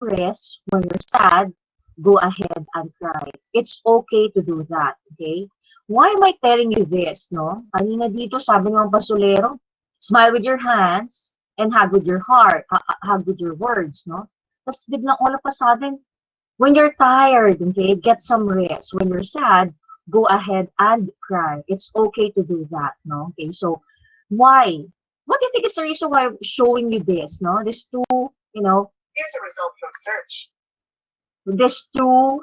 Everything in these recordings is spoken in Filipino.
rest. When you're sad, go ahead and cry. It's okay to do that, okay? Why am I telling you this, no? Kanina dito, sabi ng basulero, smile with your hands and hug with your heart, hug with your words, no? Tapos biglang all of a sudden, when you're tired, okay, get some rest. When you're sad, go ahead and cry. It's okay to do that, no? Okay, so why? What do you think is the reason why I'm showing you this, no? These two, you know, here's a result from search. These two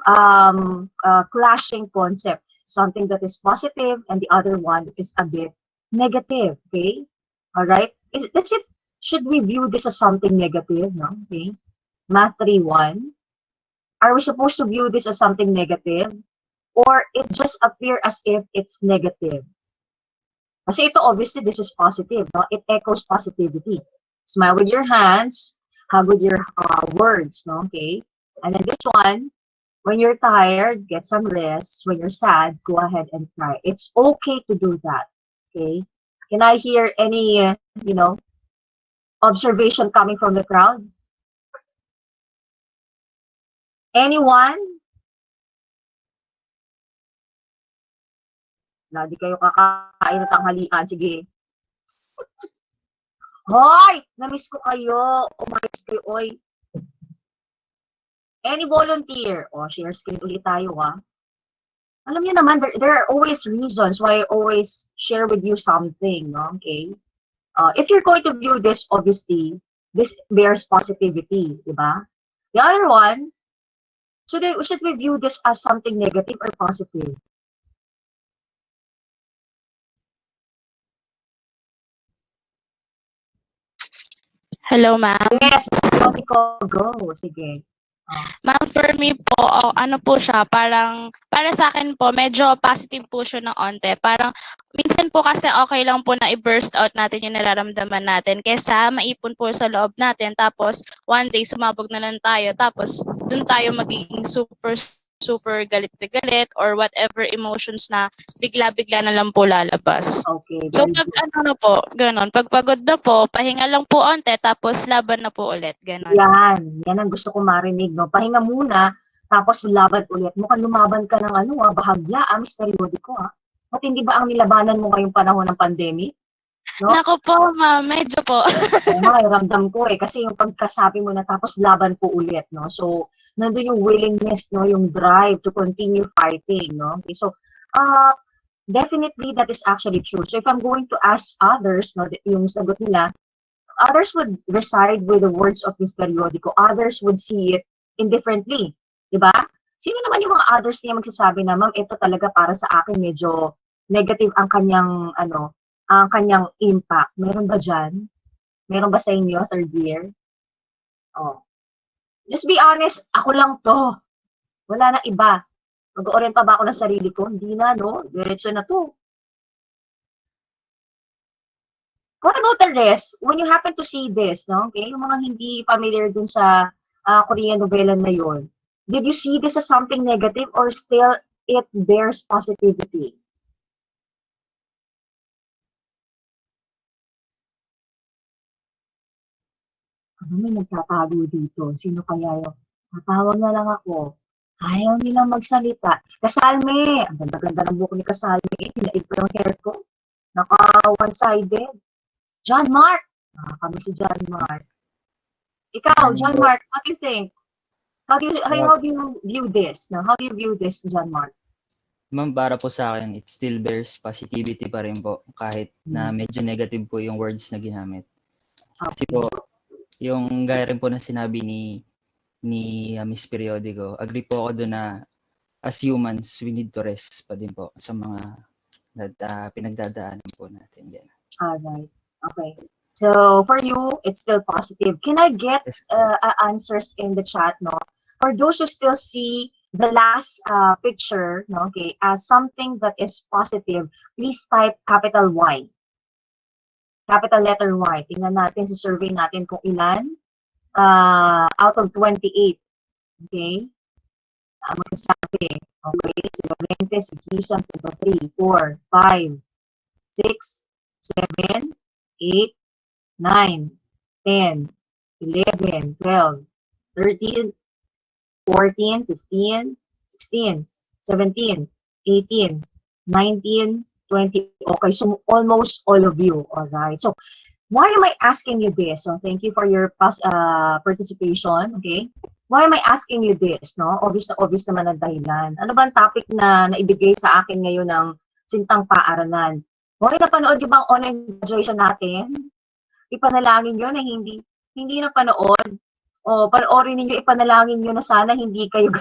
clashing concept, something that is positive and the other one is a bit negative, okay? All right? That's it. Should we view this as something negative, no? Okay? Math 3-1. Are we supposed to view this as something negative? Or it just appear as if it's negative? Kasi ito, obviously, this is positive. No? It echoes positivity. Smile with your hands, hug with your words. No? Okay? And then this one, when you're tired, get some rest. When you're sad, go ahead and cry. It's okay to do that. Okay? Can I hear any, observation coming from the crowd? Anyone? Lagi kayo kakain at tanghalian. Sige. Hoy! Na-miss ko kayo. Umayos kayo, oy. Any volunteer? O, share screen ulit tayo, Alam niyo naman, there are always reasons why I always share with you something, no? Okay? If you're going to view this, obviously, this bears positivity, di ba? The other one, should we view this as something negative or positive? Hello, ma'am. Yes, periodical, go. Sige. Ma'am, for me po, ano po siya, parang, para sa akin po, medyo positive po siya ng onte. Parang, minsan po kasi okay lang po na i-burst out natin yung nararamdaman natin kaysa maipon po sa loob natin. Tapos, one day, sumabog na lang tayo. Tapos, dun tayo magiging super galit na galit or whatever emotions na bigla-bigla na lang po lalabas. Okay, So, very pag good. ano na po, ganon. Pag pagod na po, pahinga lang po onte, tapos laban na po ulit. Ganon. Yan ang gusto ko marinig, no? Pahinga muna, tapos laban ulit. Mukhang lumaban ka ng bahagya, Miss Periodiko, At hindi ba ang nilabanan mo ngayong panahon ng pandemic? No? Naku po, ma'am, medyo po. Oo nga, ramdam ko kasi yung pagkasabi mo na tapos laban po ulit, no? So, nandun yung willingness, no? Yung drive to continue fighting, no? Okay, so, definitely that is actually true. So, if I'm going to ask others, no, yung sagot nila, others would reside with the words of this periodico. Others would see it indifferently. Diba? Sino naman yung mga others niya magsasabi na, ma'am, ito talaga para sa akin medyo negative ang kanyang, ang kanyang impact. Meron ba dyan? Meron ba sa inyo, third year? Oh. Just be honest, ako lang to. Wala na iba. Mag-orient pa ba ako ng sarili ko? Hindi na, no? Diretso na to. What about the rest? When you happen to see this, no? Okay, yung mga hindi familiar dun sa Korean novela na yon, did you see this as something negative or still it bears positivity? Ano may nagtatago dito? Sino kaya yun? Tatawag na lang ako. Ayaw nilang magsalita. Kasalme! Ang ganda-ganda ng buhok ni Kasalme. Pinaid ko yung hair ko. Naka one-sided. John Mark! Kami si John Mark. Ikaw, John Mark, what do you think? How do you view this? No? How do you view this, John Mark? Ma'am, para po sa akin, it still bears positivity pa rin po kahit na medyo negative po yung words na ginamit. Kasi po, yung gaya rin po na sinabi ni Miss Periodico, agree po ako doon na as humans, we need to rest pa din po sa mga pinagdadaanan po natin. Yan. Alright. Okay. So, for you, it's still positive. Can I get answers in the chat, no? For those who still see the last picture, no, okay, as something that is positive, please type capital Y. Capital letter Y. Tingnan natin sa survey natin kung ilan out of 28. Okay? Magsasabi. Okay? Si Lorente, si Kisan, 3, 4, 5, 6, 7, 8, 9, 10, 11, 12, 13, 14, 15, 16, 17, 18, 19, 20. Okay, so almost all of you. All right. So why am I asking you this? So thank you for your participation. Okay. Why am I asking you this? No, obvious naman ang dahilan. Ano ba ang topic na naibigay sa akin ngayon ng Sintang Paaralan? Okay, napanood niyo bang online graduation natin? Ipanalangin niyo na hindi napanood. O panoorin niyo, ipanalangin niyo na sana hindi kayo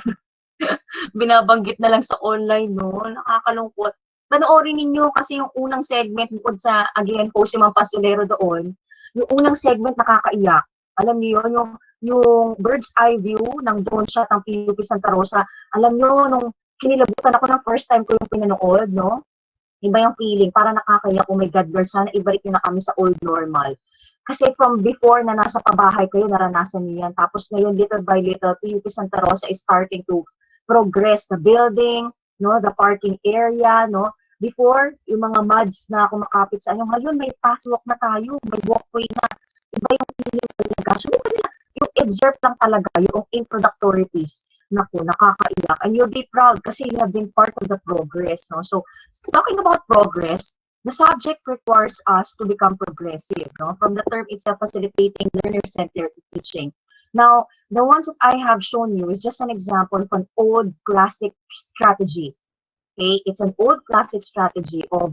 binabanggit na lang sa online, no? Nakakalungkot. Panoorin ninyo kasi yung unang segment bukod sa, again, post si Mang Pastolero doon, yung unang segment nakakaiyak. Alam niyo yun, yung bird's eye view ng drone shot ng PUP Santa Rosa. Alam niyo, nung kinilabutan ako ng first time ko yung pinanood, no? Iba yung feeling, para nakakaiyak, oh my God, girl, sana ibalik niyo na kami sa old normal. Kasi from before na nasa pabahay kayo, naranasan niyo yan. Tapos ngayon, little by little, PUP Santa Rosa is starting to progress the building, no, the parking area, no. Before, yung mga muds na kumakapit sa ano, ngayon may pathwalk na tayo, may walkway na. Iba yung feeling talaga. So, yung excerpt lang talaga, yung introductory piece, naku, nakakaiyak. And you'll be proud kasi you have been part of the progress, no. So, talking about progress, the subject requires us to become progressive, no. From the term itself, facilitating learner-centered teaching. Now, the ones that I have shown you is just an example of an old classic strategy. Okay, it's an old classic strategy of,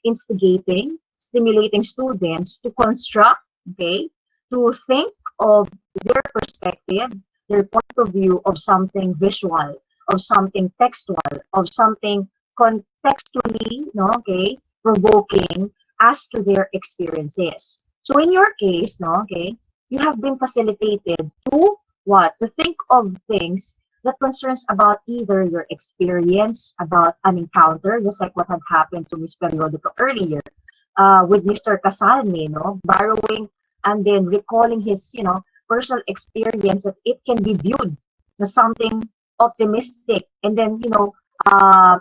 instigating, stimulating students to construct, okay, to think of their perspective, their point of view of something visual, of something textual, of something contextually, no, okay, provoking as to their experiences. So in your case, no, okay, you have been facilitated to what? To think of things that concerns about either your experience, about an encounter, just like what had happened to Miss Periodico earlier, with Mr. Casalme, no, borrowing and then recalling his, personal experience, that it can be viewed as something optimistic, and then,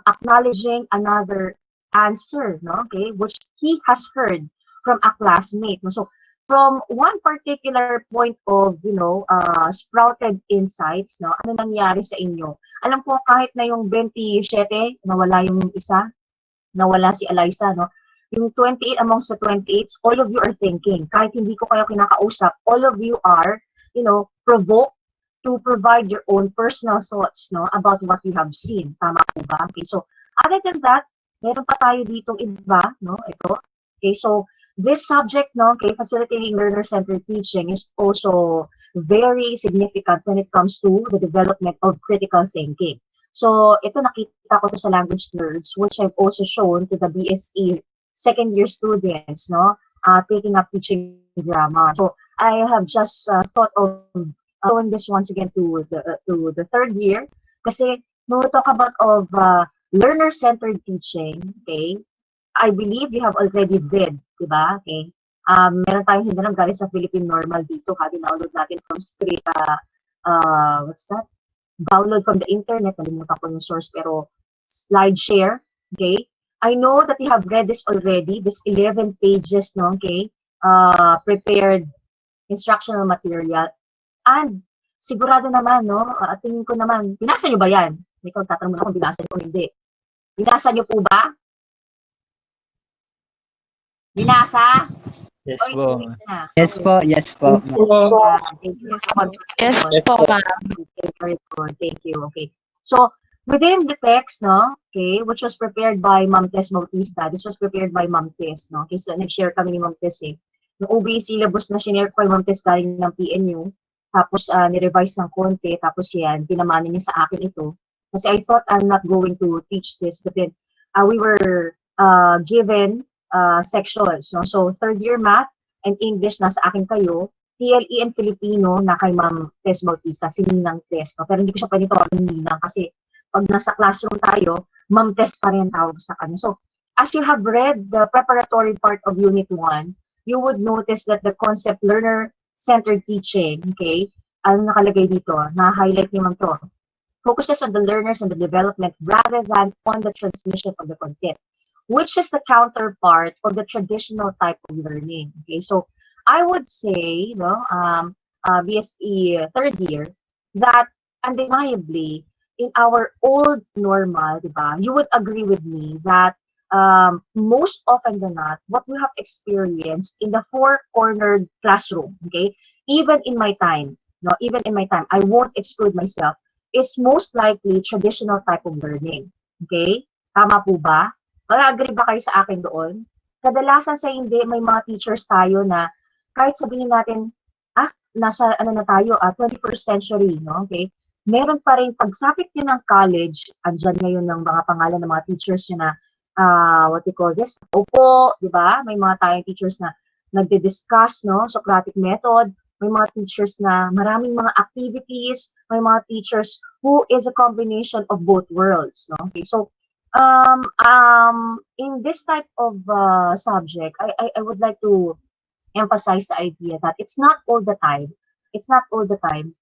acknowledging another answer, no, okay, which he has heard from a classmate. No? So from one particular point of, sprouted insights, no, ano nangyari sa inyo? Alam ko, kahit na yung 27, nawala yung isa, nawala si Eliza, no? Yung 28 amongst the 28s, all of you are thinking. Kahit hindi ko kayo kinakausap, all of you are, provoked to provide your own personal thoughts, no, about what you have seen. Tama po ba? Okay, so, other than that, meron pa tayo ditong iba, no, ito. Okay, so, this subject, no, okay, facilitating learner-centered teaching is also very significant when it comes to the development of critical thinking. So, ito nakita ko to sa Language Nerds, which I've also shown to the BSE second-year students, no, taking up teaching drama. So, I have just thought of showing this once again to the third year, kasi when we talk about of learner-centered teaching, okay, I believe you have already read, di ba? Okay. Meron tayong hinanap galing sa Philippine Normal dito. Download natin from straight, what's that? Download from the internet. Nalimutan ko yung source, pero slide share. Okay. I know that you have read this already, this 11 pages, no? Okay. Prepared instructional material. And sigurado naman, no? Tingin ko naman, binasa nyo ba yan? Ikaw, tatanong mo na kung binasa nyo o hindi. Binasa nyo po ba? Binasa? Yes po. Yes po, yes po. Thank you. Yes po, ma'am. Very good. Thank you. Okay. So, within the text, no, okay, which was prepared by Ma'am Tess Bautista, this was prepared by Ma'am Tess, no, kasi nag-share kami ni Ma'am Tess, eh. Yung OBE syllabus na sinare ko kay Ma'am Tess galing ng PNU, tapos ni-revise ng konti, tapos yan, pinamana niya sa akin ito. Kasi I thought I'm not going to teach this, but then we were given sections, no? So, third year math and English nasa akin kayo, TLE and Filipino na kay Ma'am Tess Bautista, si Ninang Tess, no? Pero hindi ko siya pwede tawagin Ninang kasi pag nasa classroom tayo, Ma'am Tess pa rin tawag sa kanya. So, as you have read the preparatory part of Unit 1, you would notice that the concept learner-centered teaching, okay, ano nakalagay dito, na-highlight ni Ma'am to, focuses on the learners and the development rather than on the transmission of the content, which is the counterpart of the traditional type of learning. Okay, so I would say, BSE third year, that undeniably, in our old normal, di ba, you would agree with me that most often than not, what we have experienced in the four-cornered classroom, okay, even in my time, no, even in my time, I won't exclude myself, is most likely traditional type of learning. Okay? Tama po ba? Mag-agree ba kayo sa akin doon? Kadalasan sa hindi, may mga teachers tayo na kahit sabihin natin, nasa ano na tayo, 21st century, no? Okay? Meron pa rin, pagsapit nyo ng college, andyan ngayon ng mga pangalan ng mga teachers nyo na, what you call this, opo, di ba? May mga tayong teachers na nagde-discuss, no? Socratic method, may mga teachers na maraming mga activities, may mga teachers who is a combination of both worlds, no? Okay, so in this type of subject, I would like to emphasize the idea that it's not all the time. It's not all the time.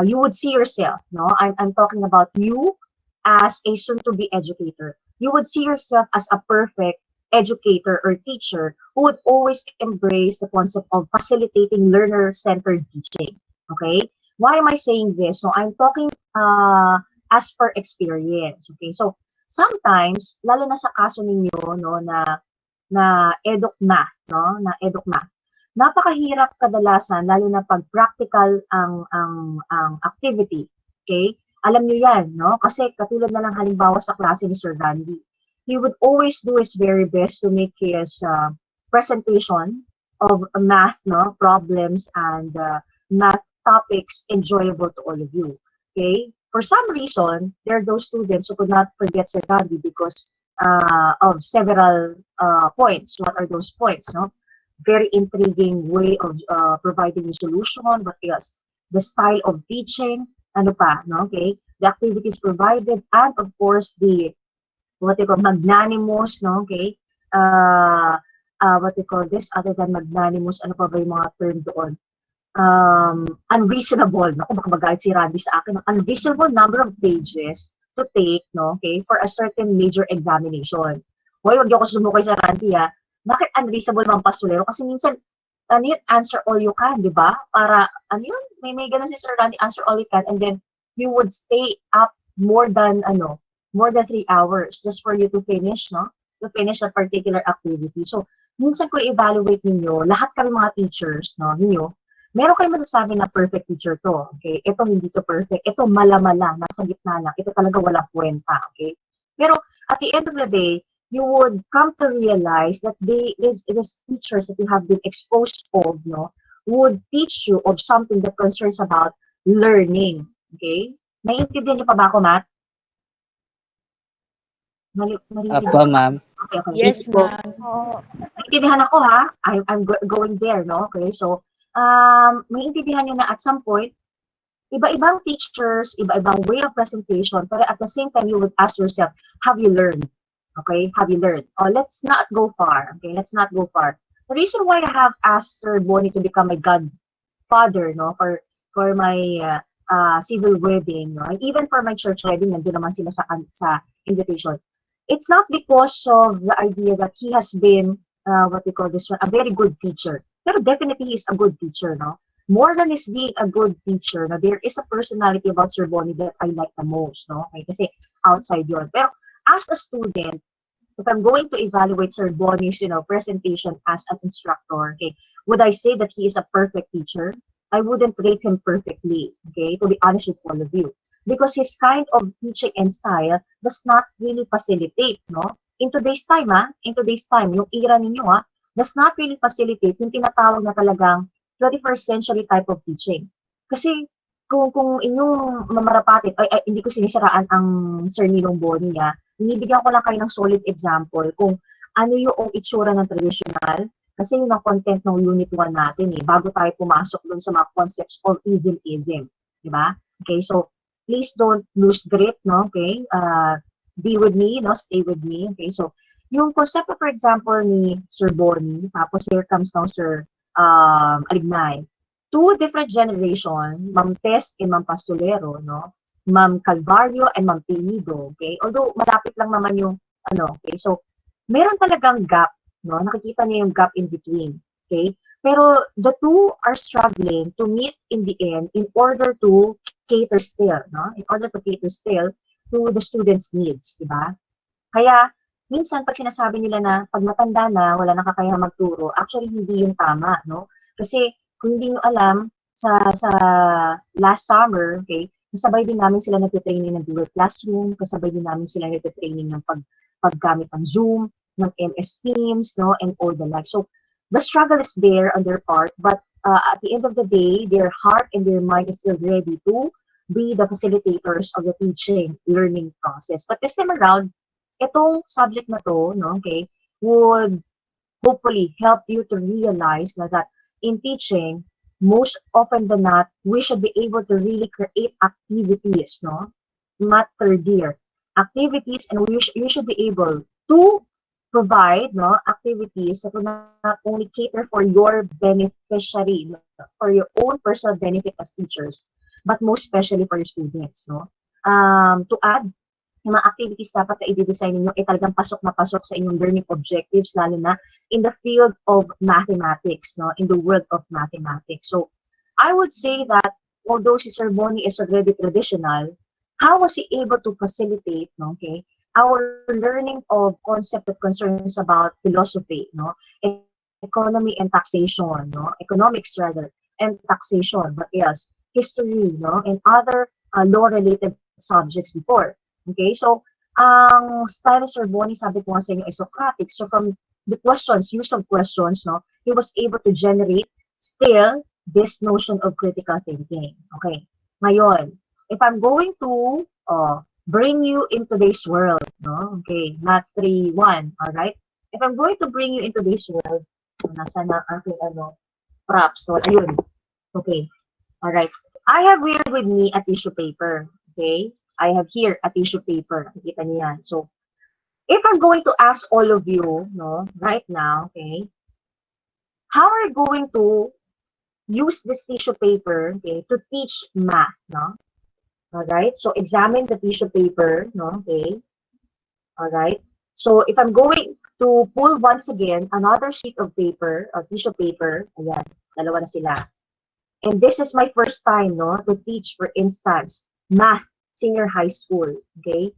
You would see yourself, no? I'm talking about you as a soon-to-be educator. You would see yourself as a perfect educator or teacher who would always embrace the concept of facilitating learner-centered teaching. Okay? Why am I saying this? So I'm talking as per experience. Okay? So sometimes, lalo na sa kaso ninyo, no, na edukma, no, na edukma, napakahirap kadalasan, lalo na pag practical ang activity. Okay? Alam niyo yan, no? Kasi katulad na lang halimbawa sa klase ni Sir Gandhi, he would always do his very best to make his presentation of math, no, problems and math topics enjoyable to all of you. Okay? For some reason, there are those students who could not forget Sir Gandhi because of several points. What are those points? No? Very intriguing way of providing a solution. What else? The style of teaching. Ano pa? No? Okay? The activities provided, and of course the what they call magnanimous, no? Okay? What they call this, other than magnanimous, ano pa ba yung mga term doon? Unreasonable, naku, baka magalit si Randy sa akin, unreasonable number of pages to take, no? Okay? For a certain major examination. Hoy, wag niyo ako sumukay sa Randy, ha? Bakit unreasonable mga pastolero? Kasi minsan, ano yun, answer all you can, di ba? Para, ano yun, may ganun si Sir Randy, answer all you can, and then you would stay up more than 3 hours just for you to finish, no? To finish that particular activity. So, minsan ko evaluate ninyo, lahat kami mga teachers, no, ninyo, meron kayong masasabi na perfect teacher to, okay? Ito hindi to perfect, ito malamala, nasa gitna lang, ito talaga walang kwenta, okay? Pero, at the end of the day, you would come to realize that these teachers that you have been exposed of, no, would teach you of something that concerns about learning, okay? Naiintindihan niyo pa ba ako, Matt? Apo, ma'am. Okay. Yes, So, ma'am. naiintindihan ako, ha? I'm going there, no? Okay, so, naiintindihan niyo na at some point, iba-ibang teachers, iba-ibang way of presentation, pero at the same time, you would ask yourself, have you learned? Okay, have you learned? Oh, let's not go far. Okay, let's not go far. The reason why I have asked Sir Bonnie to become my godfather, no, for my civil wedding, no, and even for my church wedding, nandun naman sila sa invitation. It's not because of the idea that he has been, what we call this one, a very good teacher. Pero definitely he is a good teacher, no? More than his being a good teacher, no, there is a personality about Sir Bonnie that I like the most, no? Okay, kasi outside yun. Pero as a student, if I'm going to evaluate Sir Bonnie's, presentation as an instructor, okay, would I say that he is a perfect teacher? I wouldn't rate him perfectly, okay, to be honest with all of you. Because his kind of teaching and style does not really facilitate, no? In today's time, yung era ninyo, does not really facilitate yung tinatawag na talagang 21st century type of teaching. Kasi kung inyong mamarapatit, hindi ko sinisiraan ang Sir Ninong Bonnie, binibigyan ko lang kayo ng solid example kung ano yung itsura ng traditional, kasi yun ang content ng Unit 1 natin, bago tayo pumasok dun sa mga concepts of ism. Di ba? Okay, so please don't lose grip, no? Okay? Be with me, no? Stay with me. Okay, so yung konsepto, for example, ni Sir Bonnie, tapos here comes now Sir Alignay. Two different generation, Ma'am Tess and Ma'am Pastolero, no? Ma'am Calvario and Ma'am Pinido, okay? Although malapit lang naman yung okay? So meron talagang gap, no? Nakikita niyo yung gap in between. Okay? Pero the two are struggling to meet in the end in order to cater still, no? In order to cater still to the students' needs, di ba? Kaya, minsan pag sinasabi nila na pag matanda na, wala na kakayahang magturo, actually hindi yung tama, no? Kasi kung hindi nyo alam, sa last summer, okay, kasabay din namin sila nagtitraining ng Google Classroom, kasabay din namin sila nagtitraining ng paggamit ng Zoom, ng MS Teams, no, and all the like. So, the struggle is there on their part, but at the end of the day, their heart and their mind is still ready to be the facilitators of the teaching, learning process. But this time around, itong subject na to, no, okay, would hopefully help you to realize that in teaching, most often than not, we should be able to really create activities, no? Not third year. Activities, and you should be able to provide, no, activities that will not only cater for your beneficiary, no, for your own personal benefit as teachers, but most especially for your students, no? To add, yung mga activities dapat na i-design ninyo ay talagang pasok na pasok sa inyong learning objectives, lalo na in the field of mathematics, no, in the world of mathematics. So, I would say that although si Sir Bonnie is already traditional, how was he able to facilitate, no, okay, our learning of concept of concerns about philosophy, no, economy and taxation, no, economics rather, and taxation, but yes, history, no, and other law-related subjects before. Okay, so, ang style of Sir Bonnie, sabi ko nga sa inyo, is Socratic. So, from the questions, use of questions, no, he was able to generate still this notion of critical thinking. Okay, ngayon, if I'm going to bring you in today's world, no, okay, not 3-1, alright? If I'm going to bring you into this world, nasa na aking props, so, ayun, okay, alright. I have here with me a tissue paper, okay? I have here a tissue paper. Nakikita niyo yan. So, if I'm going to ask all of you, no, right now, okay, how are you going to use this tissue paper, okay, to teach math, no? Alright, so examine the tissue paper, no, okay? Alright, so if I'm going to pull once again another sheet of paper, or tissue paper, ayan, dalawa na sila. And this is my first time, no, to teach, for instance, math, senior high school, okay?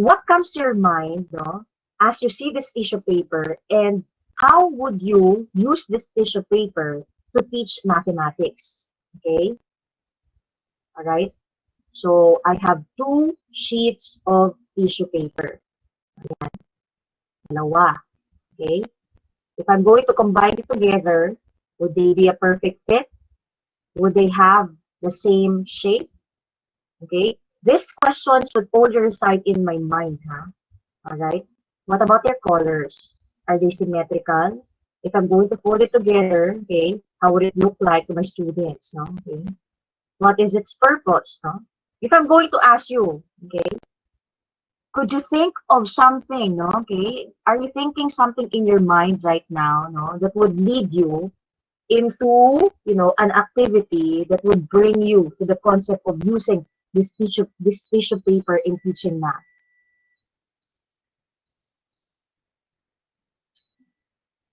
What comes to your mind, no, as you see this tissue paper, and how would you use this tissue paper to teach mathematics, okay? All right? So, I have 2 sheets of tissue paper. Ayan, dalawa, okay? If I'm going to combine it together, would they be a perfect fit? Would they have the same shape? Okay? This question should always reside in my mind, huh? Alright? What about their colors? Are they symmetrical? If I'm going to put it together, okay, how would it look like to my students, no? Okay? What is its purpose, no? If I'm going to ask you, okay, could you think of something, no? Okay? Are you thinking something in your mind right now, no, that would lead you into, an activity that would bring you to the concept of using this tissue paper in teaching math?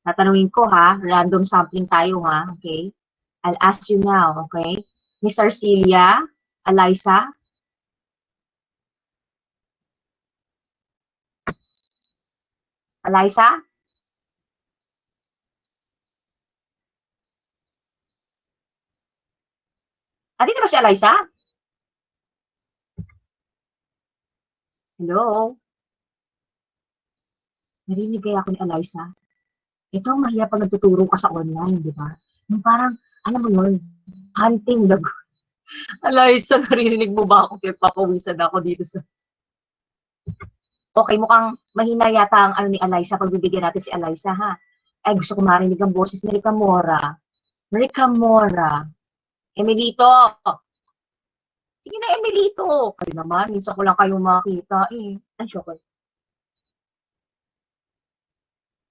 Tatanungin ko ha, random sampling tayo ha, okay? I'll ask you now, okay? Miss Arcelia, Eliza? Eliza? Andito ba si Eliza? Hello? Narinig kaya ako ni Eliza? Ito, mahiya pag nagtuturo ka sa online, di ba? Yung parang, alam mo yun, hunting the Eliza, narinig mo ba ako? Kaya papawisan ako dito sa... Okay, mukhang mahina yata ang ni Eliza. Pagbibigyan natin si Eliza, ha? Ay, gusto ko marinig ang boses ni Rica Mora. Rica Mora. Emilito! Sige na, Emilito! Kayo naman, minsan ko lang kayong makita, eh. Ay, syokol.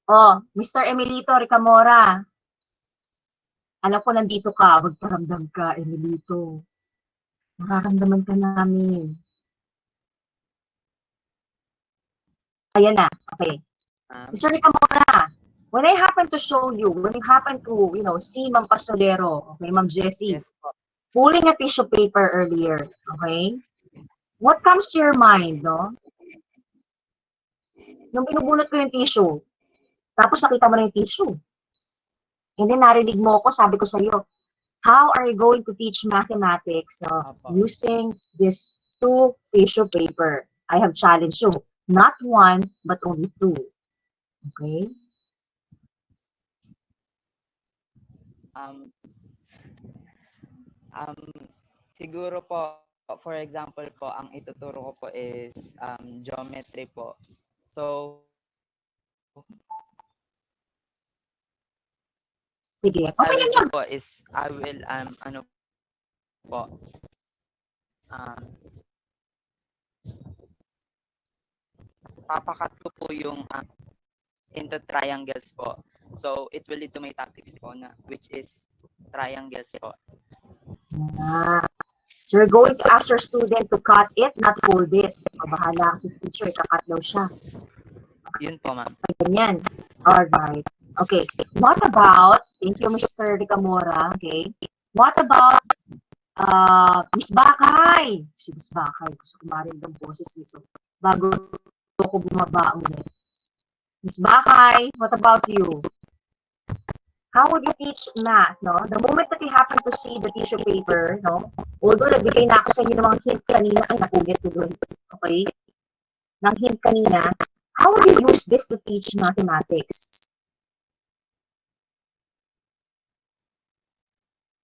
Oh, Mr. Emilito Ricamora. Alam ko nandito ka, magparamdam ka, Emilito. Nararamdaman ka namin. Ayan na, okay. Mr. Ricamora, when I happen to show you, when you happen to, see Ma'am Pastolero, okay, Ma'am Jessie, Yes po. pulling a tissue paper earlier, okay? What comes to your mind, no? Nung binubunot ko yung tissue, tapos nakita mo na yung tissue. And then narinig mo ko, sabi ko sa'yo, how are you going to teach mathematics using this 2 tissue paper? I have challenged you. Not 1, but only 2. Okay? Um, siguro po, for example po, ang ituturo ko po is geometry po. So, Sige. I Okay will lang do yan. po is, I will, po, papakat ko po yung into triangles po. So, it will lead to my topics po na, which is triangles po. So you're going to ask your student to cut it, not fold it. Bahala kasi si teacher, kakat daw siya. Yun po, ma'am. Ganyan. Alright. Okay. What about, thank you, Mr. Ricamora, okay? What about Miss Bakay? Si Miss Bakay, gusto ko marinig ang boses dito. Bago ako bumaba ulit. Miss Bakay, what about you? How would you teach math, no? The moment that you happen to see the tissue paper, no? Although nagbigay na ako sa inyo ng mga hint kanina, ay nakulit ko doon. Okay? Ng hint kanina, how would you use this to teach mathematics?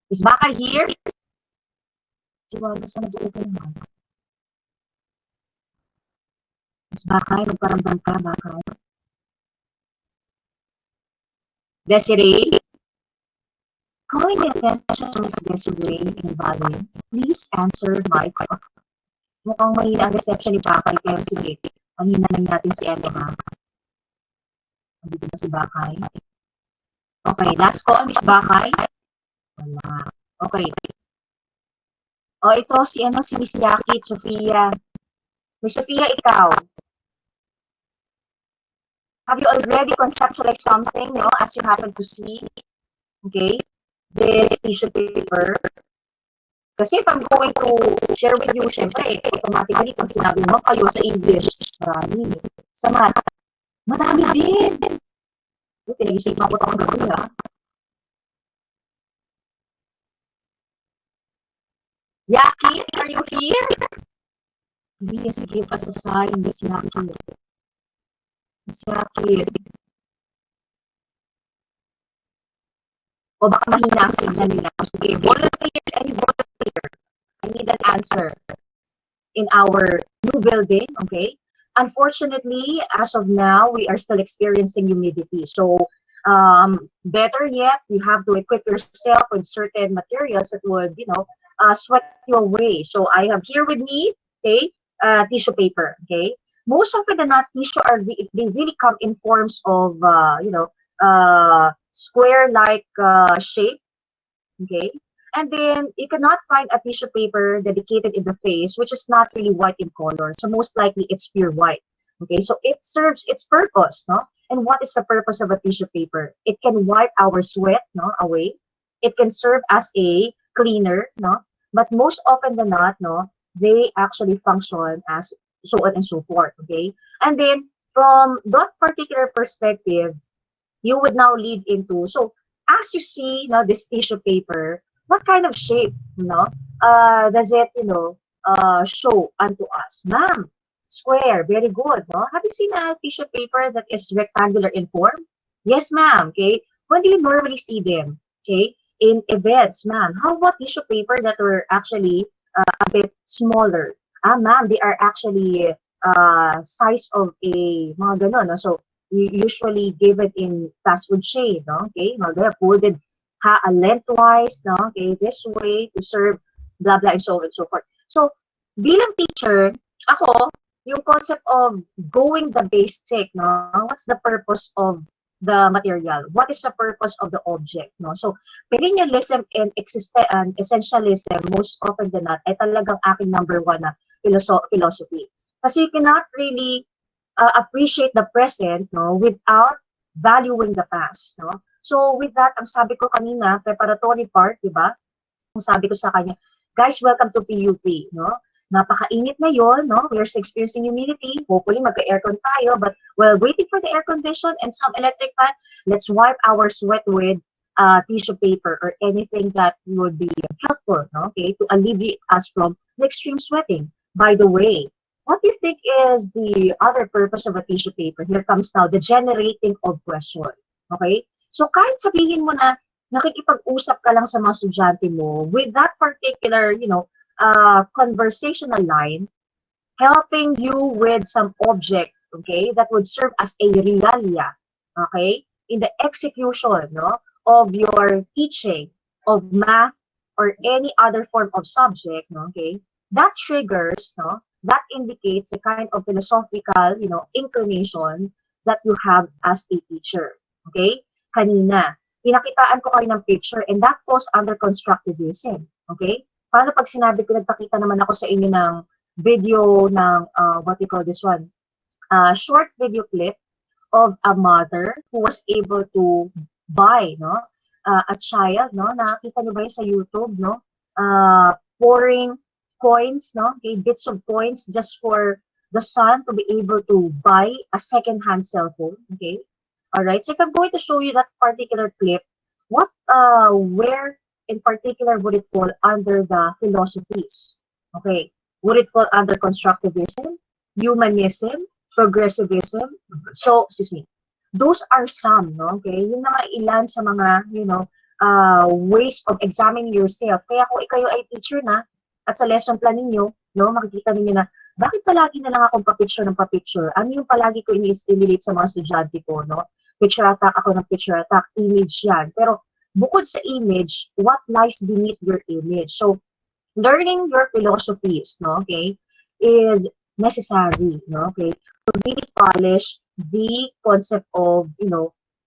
Is Bakay here? Siguro sa nag-open naman. Is Bakay, magparamdam ka, Bakay? Desiree? Calling the attention to Miss Desiree and Valen, please answer my question. Mukhang mahina ang reception ni Bakay, pero sige, panghina lang natin si Emma, ha? Andito na si Bakay. Okay, last call, Miss Bakay. Wala. Okay. O, ito si Miss Yaki, Sofia. Miss Sofia, ikaw. Have you already conceptualized something, no, as you happen to see? Okay? This tissue paper. Kasi if I'm going to share with you, syempre, automatically, pag sinabi mo kayo sa English, marami. Sa math, marami din. Pinag-isipan ko ito ang gabi, ha? Yaki, are you here? Please give us a sign, Miss Yaki. Miss Yaki. O baka mahina ang signal nila. Sige, volunteer, any volunteer. I need an answer in our new building, okay? Unfortunately, as of now, we are still experiencing humidity. So, better yet, you have to equip yourself with certain materials that would, sweat you away. So, I have here with me, okay, tissue paper, okay? Most often than not, tissue they really come in forms of, square-like shape, okay? And then you cannot find a tissue paper dedicated in the face, which is not really white in color. So most likely it's pure white. Okay, so it serves its purpose, no? And what is the purpose of a tissue paper? It can wipe our sweat, no, away. It can serve as a cleaner, no? But most often than not, no, they actually function as so on and so forth. Okay, and then from that particular perspective, you would now lead into, so as you see, this tissue paper, what kind of shape, does it, show unto us? Ma'am, square, very good, no? Have you seen a tissue paper that is rectangular in form? Yes, ma'am, okay? When do you normally see them? Okay, in events, ma'am. How about tissue paper that were actually a bit smaller? Ma'am, they are actually size of a mga ganon, no? So, we usually give it in fast food shade, no? Okay, they're folded lengthwise, no? Okay, this way to serve blah blah and so on and so forth. So, bilang teacher, ako, yung concept of going the basic, no? What's the purpose of the material? What is the purpose of the object, no? So, perennialism and essentialism, most often than not, ay talagang aking number 1 na philosophy. Kasi you cannot really appreciate the present, no, without valuing the past, no? So with that, ang sabi ko kanina, preparatory part, di ba? Ang sabi ko sa kanya, guys, welcome to PUP, no? Napakainit ngayon, no? We're experiencing humidity. Hopefully, magka-aircon tayo. But while waiting for the air condition and some electric fan, let's wipe our sweat with tissue paper or anything that would be helpful, no? Okay, to alleviate us from the extreme sweating. By the way, what do you think is the other purpose of a tissue paper? Here comes now the generating of question. Okay? So kahit sabihin mo na nakikipag-usap ka lang sa mga estudyante mo with that particular, conversational line, helping you with some object, okay, that would serve as a realia, okay, in the execution, no, of your teaching of math or any other form of subject, no, okay, that triggers, no, that indicates a kind of philosophical, inclination that you have as a teacher, okay? Kanina, pinakitaan ko kayo ng picture and that falls under constructivism, okay? Paano pag sinabi ko, nagpakita naman ako sa inyo ng video ng, what you call this one, short video clip of a mother who was able to buy, no, a child, no, nakita niyo ba yun sa YouTube, no, pouring coins, no, okay, bits of coins just for the son to be able to buy a second-hand cell phone, okay? All right, so if I'm going to show you that particular clip, where in particular would it fall under the philosophies? Okay, would it fall under constructivism, humanism, progressivism? So, excuse me, those are some, no? Okay, yung mga ilan sa mga, ways of examining yourself. Kaya kung ikayo ay teacher na, at sa lesson plan ninyo, no, makikita ninyo na, bakit palagi na lang akong pa-picture ng pa-picture? Ano yung palagi ko ini-stimulate sa mga estudyante ko, no? Picture attack ako ng picture attack, image yan. Pero bukod sa image, what lies beneath your image? So, learning your philosophies, no, okay, is necessary, no, okay, to really polish the concept of,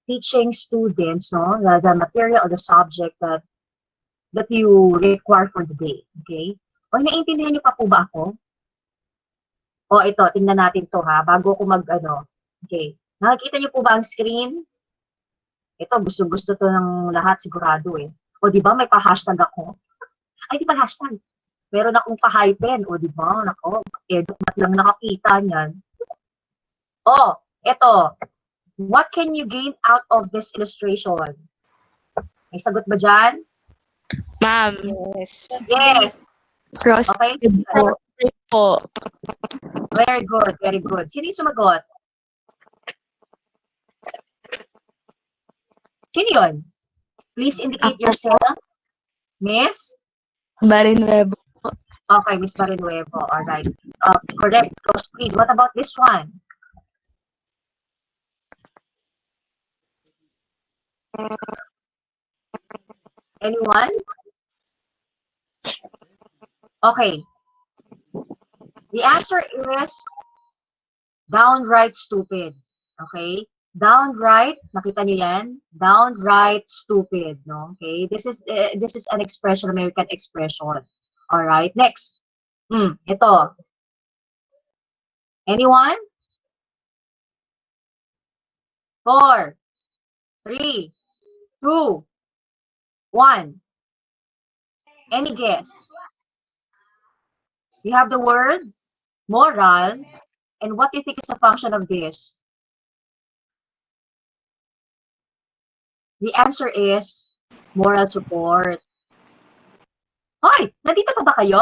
teaching students, no, the material or the subject that you require for the day, okay? O, naiintindihan niyo pa po ba ako? O, ito, tingnan natin to ha, bago ko okay. Nakikita niyo po ba ang screen? Ito, gusto-gusto to ng lahat sigurado eh. O, di ba, may pa-hashtag ako? Ay, di ba hashtag? Meron akong pa-hypen. O, di ba? Nako, ba't lang nakakita niyan? O, ito. What can you gain out of this illustration? May sagot ba dyan? Ma'am. Yes. Yes. Cross Okay? po. Very good, very good. Sino yung sumagot? Sino yun? Please indicate yourself. Miss? Barinuevo. Okay, Miss Barinuevo. All right. Correct. Crossbreed. What about this one? Anyone? Okay. The answer is downright stupid. Okay? Downright, nakita niyo yan? Downright stupid, no? Okay? This is an expression, American expression. All right. Next. Ito. Anyone? 4, 3, 2, 1. Any guess? You have the word moral, and what do you think is the function of this? The answer is moral support. Hoy, nandito pa ba kayo?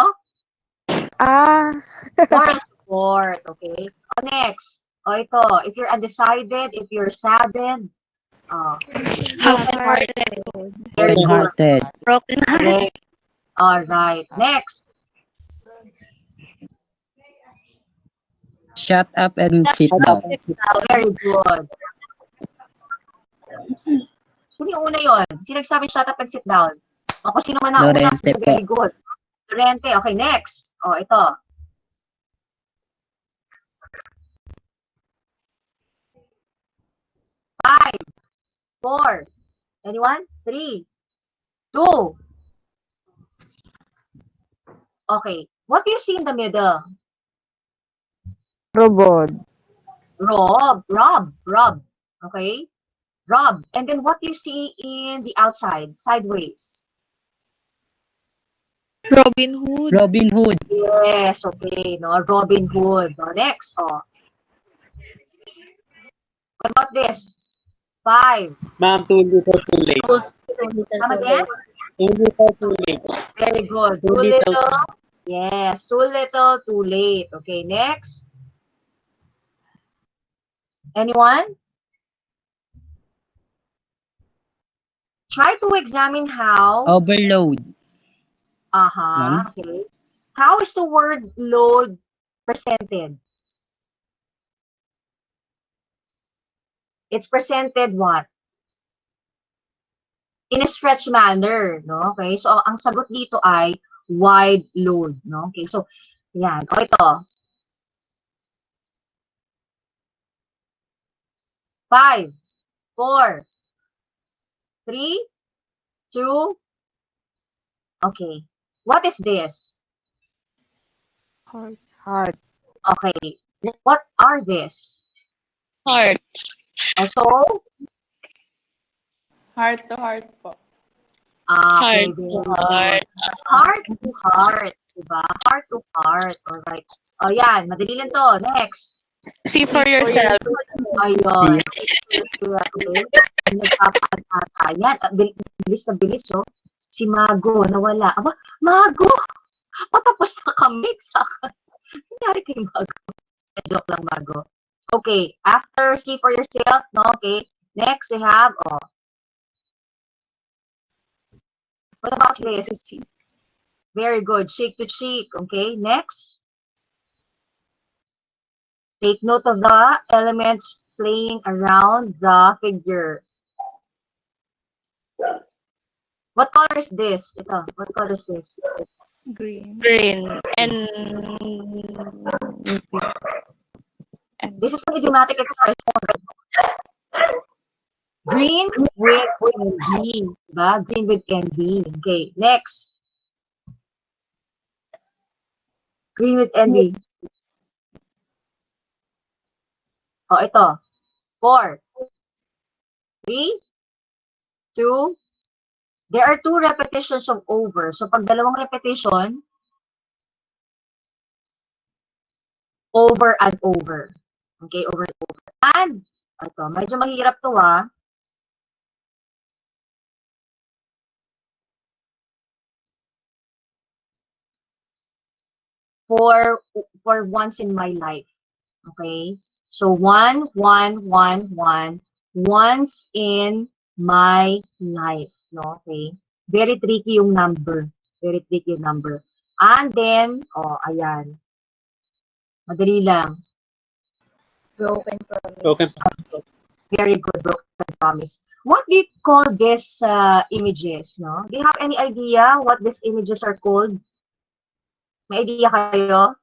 Moral support, okay? Next. Ito, if you're undecided, if you're saddened, Half-hearted. very good. Hearted. Broken heart. Okay. All right. Next. Shut up and sit down. Very good. Sino yung una yun? Sino nagsabi shut up and sit down? O kung sino man ang una, Lorente po. very good. Lorente. Okay, next. Ito. Five, 4, anyone? 3, 2. Okay. What do you see in the middle? Robot. Rob. Okay. Rob, and then what do you see in the outside, sideways? Robin Hood. Robin Hood. Yes, okay, no, Robin Hood. No, next, oh. What about this? 5. Ma'am, too little, too late. Come again? Too little, too late. Very good. Too Too little. little. Yes, too little, too late. Okay, next. Anyone? Try to examine how. Overload. Okay. How is the word load presented? It's presented what? In a stretch manner, no? Okay, so ang sagot dito ay wide load, no? Okay, so yan. O ito. 5, 4, 3, 2. Okay. What is this? Heart. Okay. What are this? Heart. Also, Heart to heart po. okay, Heart to very heart. good. Heart to heart, diba? Heart to heart. Alright. O yan, madali lang to. Next. See for yourself. Ayun. Okay. Nagpapaan-ata. Yan. Bilis na bilis, oh. Si Mago, nawala. Aba, Mago! Patapos na kami. Nangyari kay Mago. Joke lang, Mago. Okay. After see for yourself, no? Okay. Next, we have, oh. What about this? Very good. Cheek to cheek. Okay. Next. Take note of the elements playing around the figure. What color is this? Ito. What color is this? Green. Green. And This is an idiomatic expression. Green with envy. Diba? Green with envy. Okay. Next. Green with envy. Oh, ito. 4, 3, 2. There are 2 repetitions of over. So, pag dalawang repetition, over and over. Okay, over and over. And, ito, medyo mahirap to, ah. For once in my life. Okay? So, 1, 1, 1, 1. Once in my life. No? Okay? Very tricky yung number. Very tricky yung number. And then, oh, ayan. Madali lang. Broken promise. Okay. Very good, broken promise. What do you call these images? No? Do you have any idea what these images are called? May idea kayo?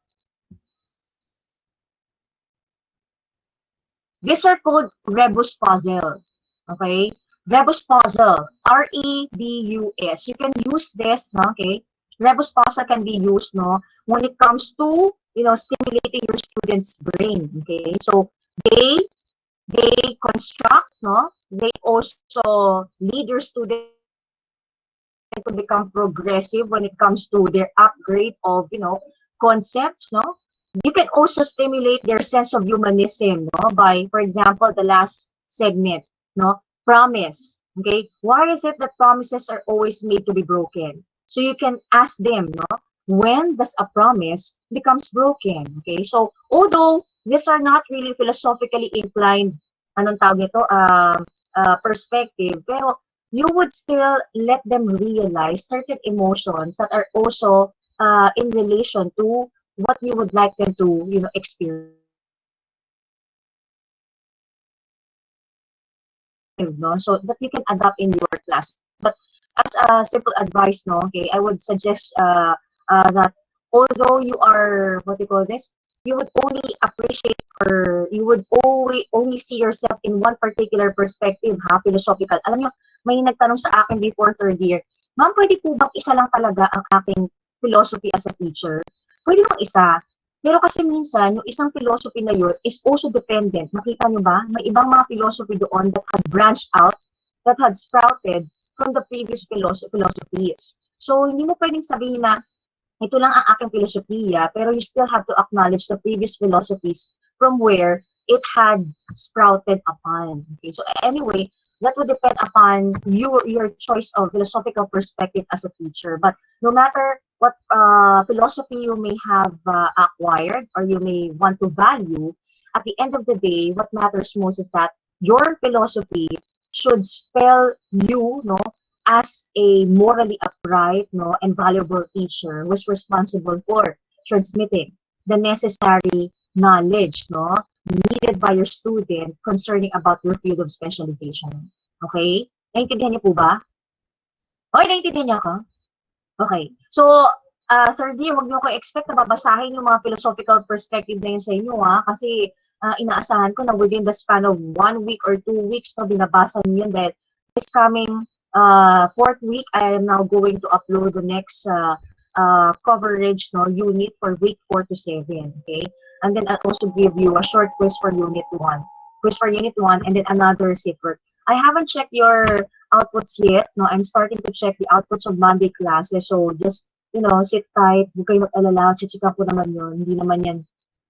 These are called rebus puzzle. Okay? Rebus puzzle. R-E-B-U-S. You can use this, no? Okay? Rebus puzzle can be used, no? When it comes to, stimulating your student's brain. Okay? So, they construct, no? They also lead your student to become progressive when it comes to their upgrade of, concepts, no? You can also stimulate their sense of humanism, no? By, for example, the last segment, no? Promise. Okay? Why is it that promises are always made to be broken? So you can ask them, no? When does a promise becomes broken? Okay? So, although these are not really philosophically inclined, anong tawag nito, perspective, pero you would still let them realize certain emotions that are also in relation to what you would like them to, experience. No? So that you can adapt in your class. But as a simple advice, no, okay, I would suggest that although you are, what do you call this, you would only appreciate or you would only see yourself in one particular perspective, philosophical. Alam nyo, may nagtanong sa akin before 3rd year, ma'am, pwede po bang isa lang talaga ang aking philosophy as a teacher? Pwede bang isa? Pero kasi minsan, yung isang philosophy na yun is also dependent. Nakita nyo ba? May ibang mga philosophy doon that had branched out, that had sprouted from the previous philosophies. So, hindi mo pwedeng sabihin na ito lang ang aking filosofiya, pero you still have to acknowledge the previous philosophies from where it had sprouted upon. Okay, so anyway, that would depend upon your choice of philosophical perspective as a teacher. But no matter what philosophy you may have acquired or you may want to value, at the end of the day, what matters most is that your philosophy should spell you, no, as a morally upright, no, and valuable teacher who is responsible for transmitting the necessary knowledge, no, needed by your student concerning about your field of specialization. Okay? Naintindihan niyo po ba? Okay, naintindihan niyo ako? Okay. So, Sir D, huwag niyo ko expect na babasahin yung mga philosophical perspective na yun sa inyo, ha? Kasi inaasahan ko na within the span of 1 week or 2 weeks, no, binabasa niyo yun dahil this coming 4th week, I am now going to upload the next coverage, no, unit for week 4 to 7, okay? And then I'll also give you a short quiz for unit 1. Quiz for unit 1 and then another paper. I haven't checked your outputs yet, no? I'm starting to check the outputs of Monday classes. So just, you know, sit tight, huwag kayo mag-alala, checkan ko naman yun. Hindi naman yan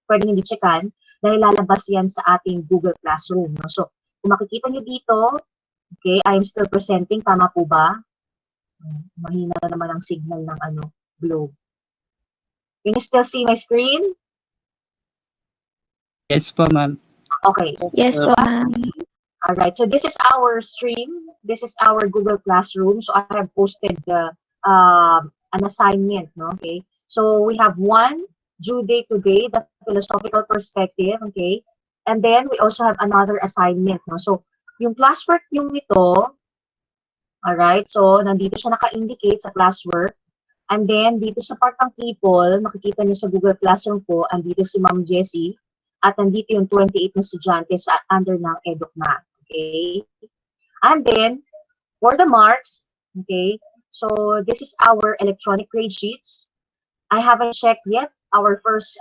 pwedeng hindi checkan dahil lalabas yan sa ating Google Classroom, no? So, kung makikita nyo dito, okay, I'm still presenting, tama po ba? Mahina na naman ang signal ng globe. Can you still see my screen? Yes po, ma'am. Okay. Yes po, ma'am. All right. So this is our stream. This is our Google Classroom. So I have posted an assignment. No? Okay. So we have one due date today, the philosophical perspective. Okay. And then we also have another assignment. No? So yung classwork yung ito. All right. So nandito siya naka-indicate sa classwork. And then dito sa part ng people, makikita niyo sa Google Classroom po, andito si Ma'am Jessie. At nandito yung 28 na estudyante sa under ng EducMath. Okay? And then, for the marks, okay, so this is our electronic grade sheets. I haven't checked yet our first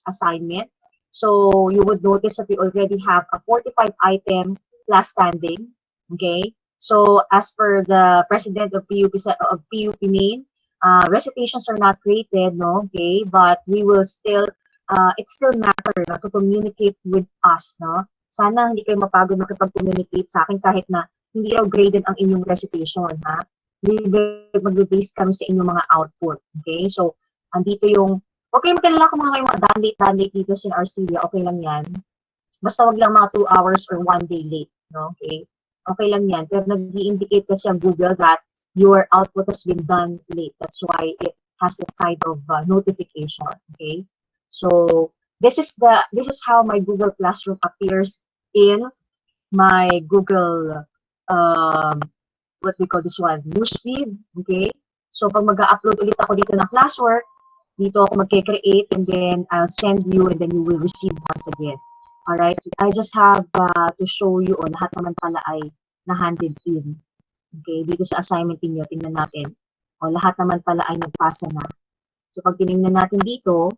assignment. So you would notice that we already have a 45 item class standing. Okay? So as per the president of PUP Maine, recitations are not created, no? Okay, but we will still it still matter, no, to communicate with us, no? Sana hindi kayo mapagod makipag-communicate sa akin kahit na hindi raw graded ang inyong recitation, ha? Mag-base kami sa inyong mga output, okay? So, andito yung, okay, magkalala kung mga may mga done-date dito sa Arcelia, okay lang yan. Basta wag lang mga 2 hours or 1 day late, no? Okay? Okay lang yan. Pero nag-i-indicate kasi ang Google that your output has been done late. That's why it has a kind of notification, okay? So this is how my Google Classroom appears in my Google what we call this one, newsfeed, okay? So pag mag-upload ulit ako dito ng classwork, dito ako magke-create and then I'll send you and then you will receive once again. All right? I just have to show you lahat naman pala ay na-handed in. Okay, dito sa assignment niyo, tingnan natin. Lahat naman pala ay nagpasa na. So pag tinignan natin dito,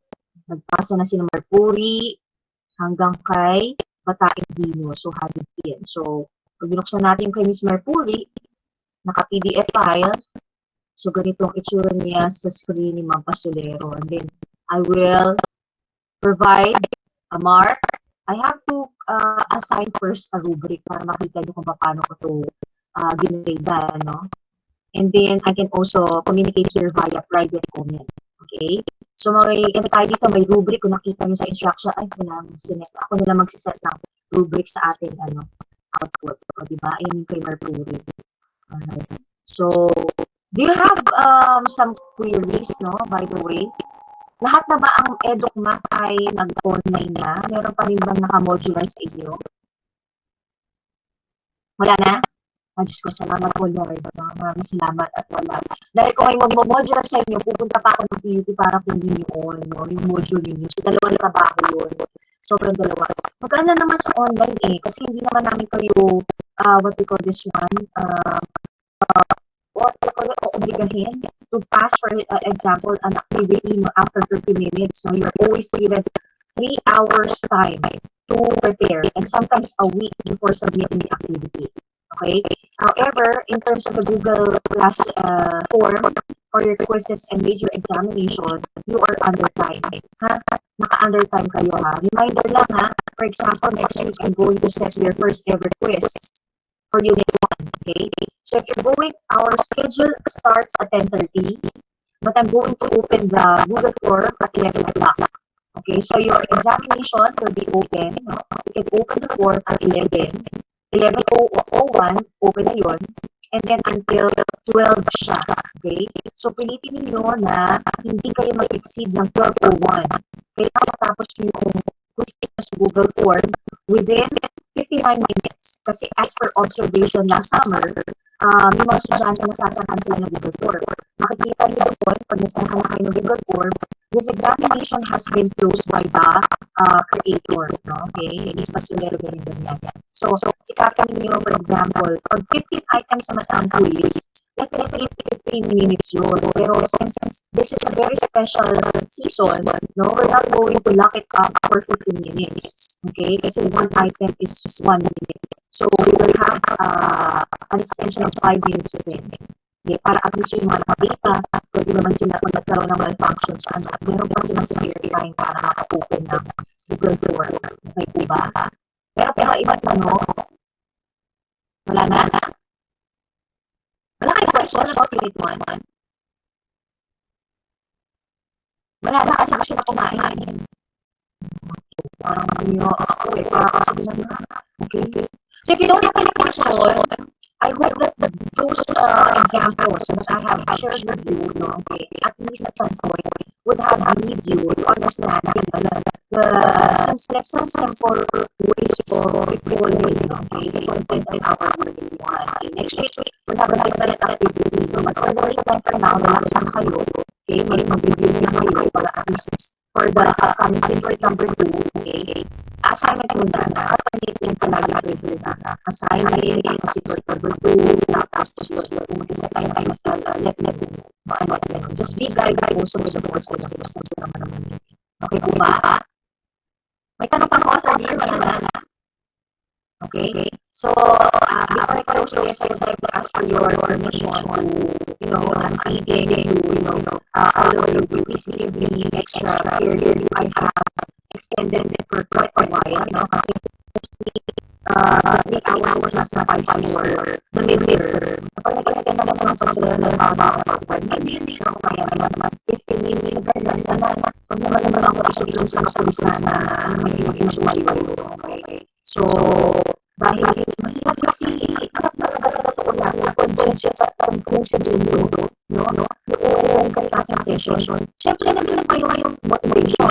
nagpasa na si Mercury hanggang kay Bataing Dino. So, handed in. So, pag binuksan natin kay Miss Mercury, naka-PDF file. So, ganito ang itsura niya sa screen ni Ma'am Pasolero. And then, I will provide a mark. I have to assign first a rubric para makita nyo kung paano ko ito ginrade, no? And then, I can also communicate here via private comment. Okay? So, tayo dito, may rubric. Kung nakita nyo sa instruction, ay, ako nila magsiset ng rubric sa ating output. O, diba? Ayan yung kay Mercury. So, do you have some queries, no? By the way, lahat na ba ang EducMath ay nag-online na? Meron pa rin bang naka-modularize sa inyo? Wala na? Diyos ko, salamat po, Lord. Maraming salamat at wala. Dahil kung may mag-modular sa inyo, pupunta pa ako ng PUP para kunin yun, no? Yung module ninyo. So, dalawang trabaho yun. Sobrang dalawa. Magkano naman sa online kasi hindi naman namin kayo, what we call this one, what we call it, obligahin to to pass, for example, an activity after 30 minutes. So you're always given 3 hours time to prepare, and sometimes a week before submitting the activity. Okay. However, in terms of the Google Class form for your quizzes and major examination, you are under time. Ha? Naka-under time kayo, ha? Reminder lang, ha? For example, next week, I'm going to set your first ever quiz for Unit 1. Okay? So if you're going, our schedule starts at 10:30, but I'm going to open the Google form at 11 o'clock. Okay, so your examination will be open. No? You can open the form at 11:01, open na yun, and then until 12 siya. Okay? So, pilitin niyo na hindi kayo mag-exceed ng 12:01. Kailangan matapos niyo yung quiz sa Google form within 59 minutes. Kasi as per observation last summer, may mga estudyante na sasakan sila ng Google form. Makikita niyo doon, pag nasasan na kayo ng Google form, this examination has been closed by the creator. No? Okay? Is Basulero ganyan ganyan. So sikatan niyo, for example, pag 15 items na ang quiz, definitely 15 minutes yun. Pero since this is a very special season, no, we're not going to lock it up for 15 minutes. Okay? Kasi one item is 1 minute. So we will have an extension of 5 minutes within. Okay, para at least yung mga data, pwede naman sila kung nagkaroon ng malfunction sa ano. Meron pa silang spare time para maka-open ng Google Form. Okay, diba? Pero ibang tanong, wala na? Wala kayo question about Unit 1? Wala na kasi ako na kumain. Parang nyo ako eh, parang sabi na okay. So if you don't have any question, I hope that those examples that I have shared with you, no, okay, at least at some point, would have lead you to understand the simple ways of recalling, okay, the content in our Unit 1. Okay, next week, we'll have another activity. So, mag-order the time for now, relax lang kayo. Okay, may mag-review niyo kayo para at least for the upcoming simple number 2, okay, assignment muna na alternate yan palagi review na assignment, simple number 2, tapos kung mag-assign tayo sa let just be guided also with the course na gusto naman naman. Okay po ba? May tanong pang author dear, wala na. Okay? So, before I close this, I would like to ask for your permission to, I'm reading to, allow you to please give me extra period. I have extended it for quite a while, kasi mostly 3 hours was not suffice for the midterm. Kapag nag-extend naman sa mga pasulan na about 5 minutes, so kaya naman 15 minutes, sana, pag naman ako isulong sa kapulisan na maging usual okay? So, dahil mahirap kasi ikat talaga sa una na convention sa conclusion yung yung kalikasan session. Siyempre, nandun pa yung motivation,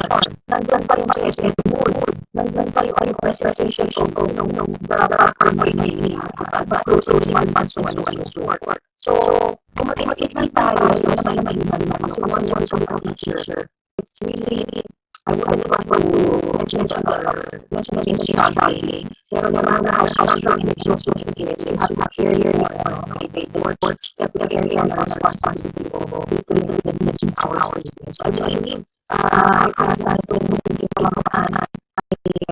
nandun pa yung set mood, nandun pa yung presentation ng the closing one month and so on. So, kung mag-exit tayo, mas malamang kasi one month of the teacher, it's really, I would want to mention struggling. Pero naman na how struggling is also is you have a career they work the area of responsibility between the minutes and hours. So I believe as kung hindi pa makapanan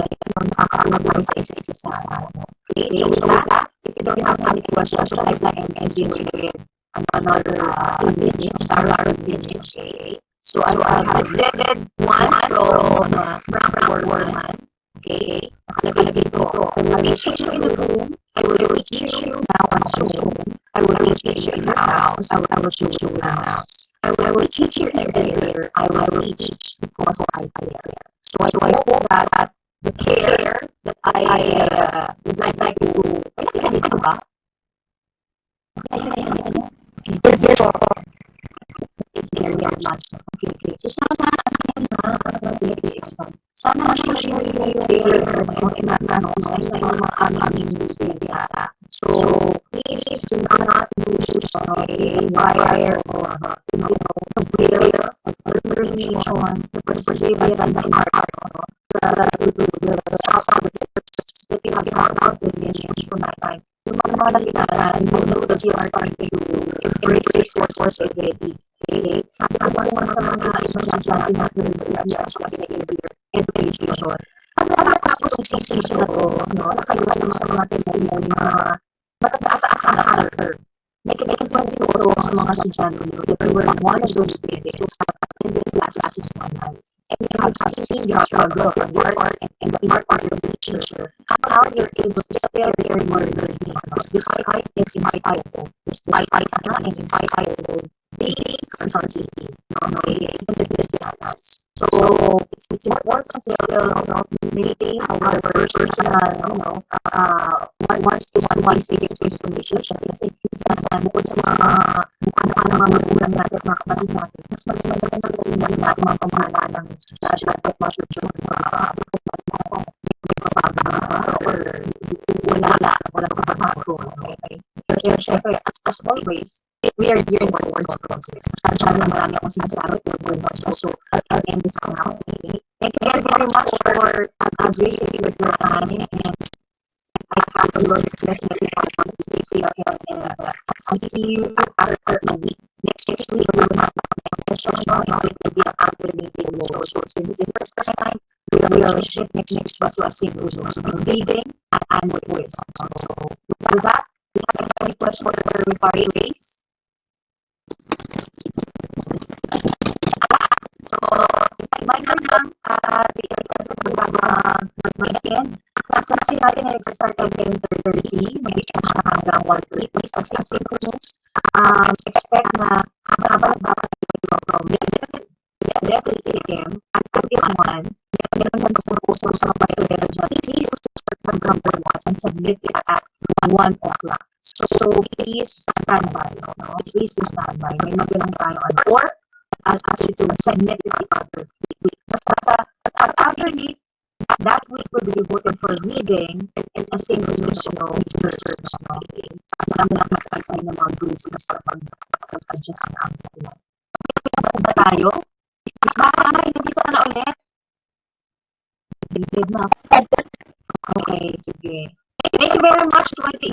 ay nakakalaban sa isa-isa sa okay, so with that, if you don't have any questions, I'd like to end with another image, okay? So I have updated one from Warman. Okay? Nakalagay dito. I will reach you in the room. I will reach you now on Zoom. I will reach you in your house. I will reach you now. I will teach you everywhere. I will reach because I care. So I hope that the care that I would like to do. Dito ba? Yes, yes. Very much. Okay. So sana ma-share yung their sa mga aming students. So please do not lose wire or the will, the determination, the perseverance and heart, the sound that you have out the visions from my time. Yung mga nakikita, you know that you are trying to embrace this course already. Okay? Sama sa mga estudyante natin sa education. Pag nakatapos yung season na to, no, nakayos sa mga testimony na matataas ang character. May kwento sa mga estudyante that they were one of those kids who sat in the classes online. And you have seen your struggle, your art, and the art of your teacher. How you're able to stay there in your learning. Despite this entitled, despite they are city. So it's important to still maintain our personal, one civic relationship. Kasi minsan bukod sa mga magulang natin, mga kapatid natin, mas maganda natin mga pamahalaan ng social at social or wala pagbabago. Okay? Pero syempre, as always, we are gearing towards progress. Masyadong marami akong sinasabi for also I'll end this now. Okay? Thank you very much for gracing me with your time, and I ask the Lord to bless you to stay safe and I'll see you after a week. Next week we will have a session and it will be after the meeting. So this is the first time we will shift next week to a single reading and quiz. So with that, do you have any questions for Party Race? So, invite lang mag-end. Kasi natin na nag-start at 10:30, mag-end siya hanggang 1:30. Kasi synchronous, expect na habang from 11 a.m. until 1, meron lang sa puso sa pastorero dyan. Please start from number 1 and submit it at 1 o'clock. So please stand by. No? Please do stand by. May magalang tayo on 4 actually to submit it the other week. Basta after week, that week will be devoted for reading and a single research. Okay? Kasi kami lang mag-assign ng mga groups na sa pag-adjust na ang kailan. Ba tayo? Is baka na, hindi ka na ulit? Bigid na. Okay, sige. Thank you very much, 29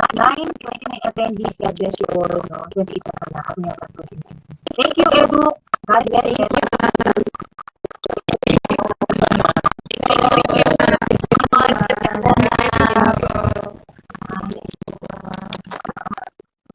attendees. God bless you all. 28 na pala. Thank you, Edu. God bless you.